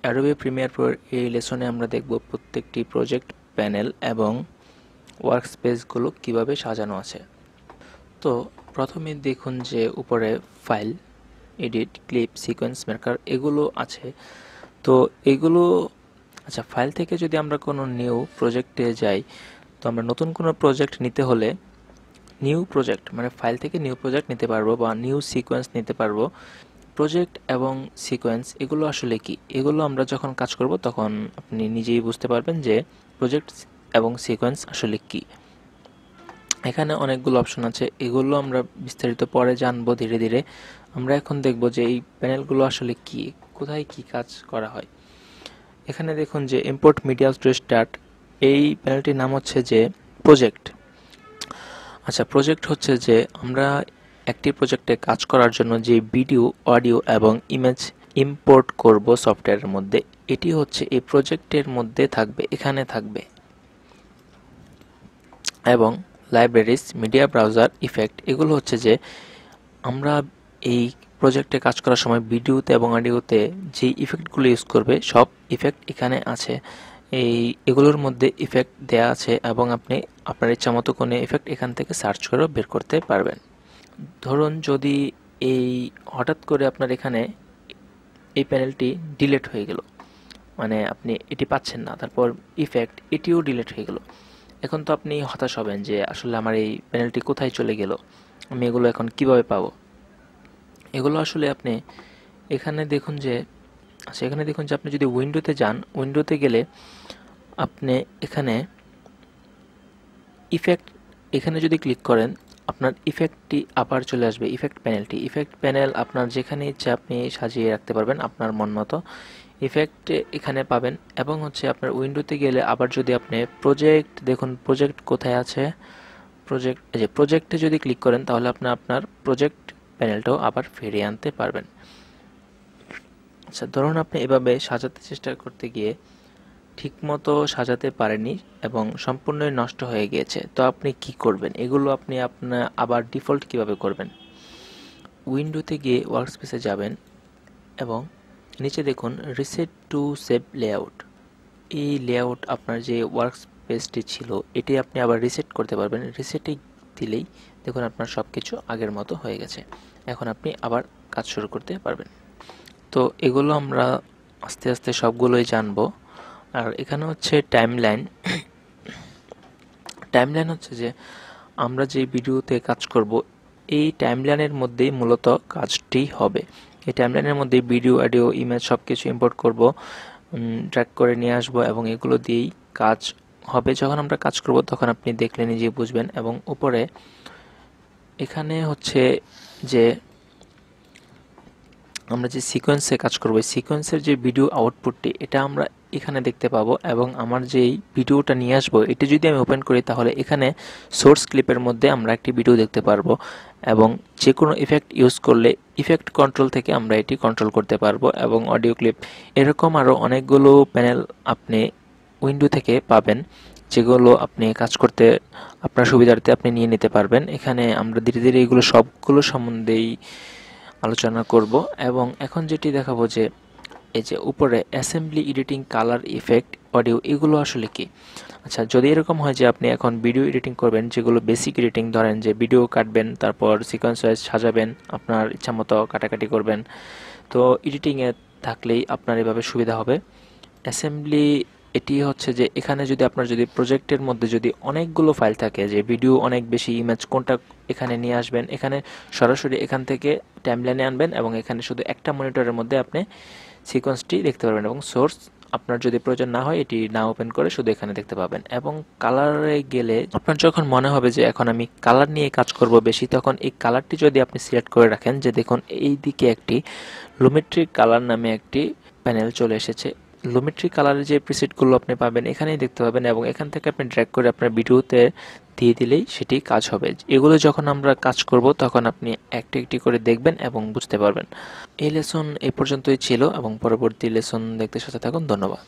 Adobe Premiere প্রোর এই লেসনে আমরা দেখব প্রত্যেকটি প্রজেক্ট প্যানেল এবং ওয়ার্কস্পেসগুলো কিভাবে সাজানো আছে। তো প্রথমে দেখুন যে উপরে file, edit, clip, sequence maker এগুলো আছে। তো এগুলো ফাইল থেকে যদি আমরা কোনো নিউ প্রজেক্টে যাই, তো আমরা নতুন কোনো প্রজেক্ট নিতে হলে নিউ প্রজেক্ট মানে ফাইল থেকে নিউ প্রজেক্ট নিতে পারবো বা নিউ সিকোয়েন্স নিতে পারবো। প্রজেক্ট এবং সিকোয়েন্স এগুলো আসলে কি, এগুলো আমরা যখন কাজ করব তখন আপনি নিজেই বুঝতে পারবেন যে প্রজেক্ট এবং সিকোয়েন্স আসলে কি। এখানে অনেকগুলো অপশন আছে, এগুলো আমরা বিস্তারিত পরে জানবো ধীরে ধীরে। আমরা এখন দেখব যে এই প্যানেলগুলো আসলে কি, কোথায় কি কাজ করা হয়। এখানে দেখুন যে ইম্পোর্ট মিডিয়া টু স্টার্ট, এই প্যানেলটির নাম হচ্ছে যে প্রজেক্ট। প্রজেক্ট হচ্ছে যে আমরা একটি প্রজেক্টে কাজ করার জন্য যে ভিডিও, অডিও এবং ইমেজ ইম্পোর্ট করব সফটওয়্যারের মধ্যে, এটি হচ্ছে এই প্রজেক্টের মধ্যে থাকবে, এখানে থাকবে। এবং লাইব্রেরিজ, মিডিয়া ব্রাউজার, ইফেক্ট এগুলো হচ্ছে যে আমরা এই প্রজেক্টে কাজ করার সময় ভিডিওতে এবং অডিওতে যে ইফেক্টগুলো ইউজ করবে সব ইফেক্ট এখানে আছে। এগুলোর মধ্যে ইফেক্ট দেয়া আছে এবং আপনি আপনার ইচ্ছা মতো কোনো ইফেক্ট এখান থেকে সার্চ করেও বের করতে পারবেন। ধরুন যদি এই হঠাৎ করে আপনার এখানে এই প্যানেলটি ডিলিট হয়ে গেল, মানে আপনি এটি পাচ্ছেন না, তারপর ইফেক্ট এটিও ডিলিট হয়ে গেল, এখন তো আপনি হতাশ হবেন যে আসলে আমার এই প্যানেলটি কোথায় চলে গেল, আমি এগুলো এখন কিভাবে পাবো। এগুলো আসলে আপনি এখানে দেখুন যে আপনি যদি উইন্ডোতে যান, উইন্ডোতে গেলে আপনি এখানে ইফেক্ট, এখানে যদি ক্লিক করেন আপনার ইফেক্টটি আবার চলে আসবে, ইফেক্ট প্যানেলটি। ইফেক্ট প্যানেল আপনার যেখানে ইচ্ছে আপনি সাজিয়ে রাখতে পারবেন আপনার মন মতো ইফেক্ট এখানে পাবেন। এবং হচ্ছে আপনার উইন্ডোতে গেলে আবার যদি আপনি প্রজেক্ট, দেখুন প্রজেক্ট কোথায় আছে, প্রজেক্ট, প্রজেক্টে যদি ক্লিক করেন তাহলে আপনার প্রজেক্ট প্যানেলটাও আবার ফিরিয়ে আনতে পারবেন। ধরুন আপনি এভাবে সাজাতে চেষ্টা করতে গিয়ে ঠিকমতো সাজাতে পারেননি এবং সম্পূর্ণই নষ্ট হয়ে গিয়েছে, তো আপনি কি করবেন, এগুলো আপনি আবার ডিফল্ট কিভাবে করবেন। উইন্ডোতে গিয়ে ওয়ার্কস্পেসে যাবেন এবং নিচে দেখুন রিসেট টু সেভ লেআউট, এই লেআউট আপনার যে ওয়ার্কস্পেসটি ছিল এটি আপনি আবার রিসেট করতে পারবেন। রিসেটে দিলেই দেখুন আপনার সব কিছু আগের মতো হয়ে গেছে, এখন আপনি আবার কাজ শুরু করতে পারবেন। তো এগুলো আমরা আস্তে আস্তে সবগুলোই জানবো। আর এখানে হচ্ছে টাইমলাইন। টাইমলাইন হচ্ছে যে আমরা যে ভিডিওতে কাজ করব এই টাইমলাইনের মধ্যেই মূলত কাজটি হবে। এই টাইমলাইনের মধ্যে ভিডিও, অডিও, ইমেজ সব কিছু ইম্পোর্ট করব, ড্র্যাগ করে নিয়ে আসবো এবং এগুলো দিয়েই কাজ হবে। যখন আমরা কাজ করব তখন আপনি দেখলে নিজেই বুঝবেন। এবং উপরে এখানে হচ্ছে যে আমরা যে সিকোয়েন্সে কাজ করব, সিকোয়েন্সের যে ভিডিও আউটপুটটি এটা আমরা এখানে দেখতে পাবো। এবং আমার যেই ভিডিওটা নিয়ে আসবো এটি যদি আমি ওপেন করি তাহলে এখানে সোর্স ক্লিপের মধ্যে আমরা একটি ভিডিও দেখতে পারবো এবং যে কোনো ইফেক্ট ইউজ করলে ইফেক্ট কন্ট্রোল থেকে আমরা এটি কন্ট্রোল করতে পারবো। এবং অডিও ক্লিপ এরকম আরও অনেকগুলো প্যানেল আপনি উইন্ডো থেকে পাবেন, যেগুলো আপনি কাজ করতে আপনার সুবিধার্থে আপনি নিয়ে নিতে পারবেন। এখানে আমরা ধীরে ধীরে এগুলো সবগুলো সম্বন্ধেই আলোচনা করব। এবং এখন যেটি দেখাবো যে এই যে উপরে assembly, editing, colour, effect, audio এগুলো আসলে কি। যদি এরকম হয় যে আপনি এখন ভিডিও এডিটিং করবেন, যেগুলো বেসিক এডিটিং, ধরেন যে ভিডিও কাটবেন তারপর সিকোয়েন্স ওয়াইজ সাজাবেন, আপনার ইচ্ছা মতো কাটাকাটি করবেন, তো এডিটিংয়ে থাকলেই আপনার এভাবে সুবিধা হবে। অ্যাসেম্বলি এটি হচ্ছে যে এখানে যদি আপনার যদি প্রজেক্টের মধ্যে যদি অনেকগুলো ফাইল থাকে, যে ভিডিও অনেক বেশি, ইমেজ কোনটা এখানে নিয়ে আসবেন, এখানে সরাসরি এখান থেকে টাইমলাইনে আনবেন এবং এখানে শুধু একটা মনিটরের মধ্যে আপনি সিকোয়েন্সটি দেখতে পারবেন এবং সোর্স আপনার যদি প্রয়োজন না হয় এটি না ওপেন করে শুধু এখানে দেখতে পাবেন। এবং কালারে গেলে আপনার যখন মনে হবে যে এখন আমি কালার নিয়ে কাজ করব বেশি, তখন এই কালারটি যদি আপনি সিলেক্ট করে রাখেন, যে দেখুন এই দিকে একটি লুমেট্রি কালার নামে একটি প্যানেল চলে এসেছে। লুমেট্রি কালারের যে প্রিসেটগুলো আপনি পাবেন এখানেই দেখতে পাবেন এবং এখান থেকে আপনি ড্র্যাগ করে আপনার ভিডিওতে দিয়ে দিলেই সেটি কাজ হবে। এগুলো যখন আমরা কাজ করব তখন আপনি একটি একটি করে দেখবেন এবং বুঝতে পারবেন। এই লেসন এই পর্যন্তই ছিল এবং পরবর্তী লেসন দেখতে সাথে থাকুন। ধন্যবাদ।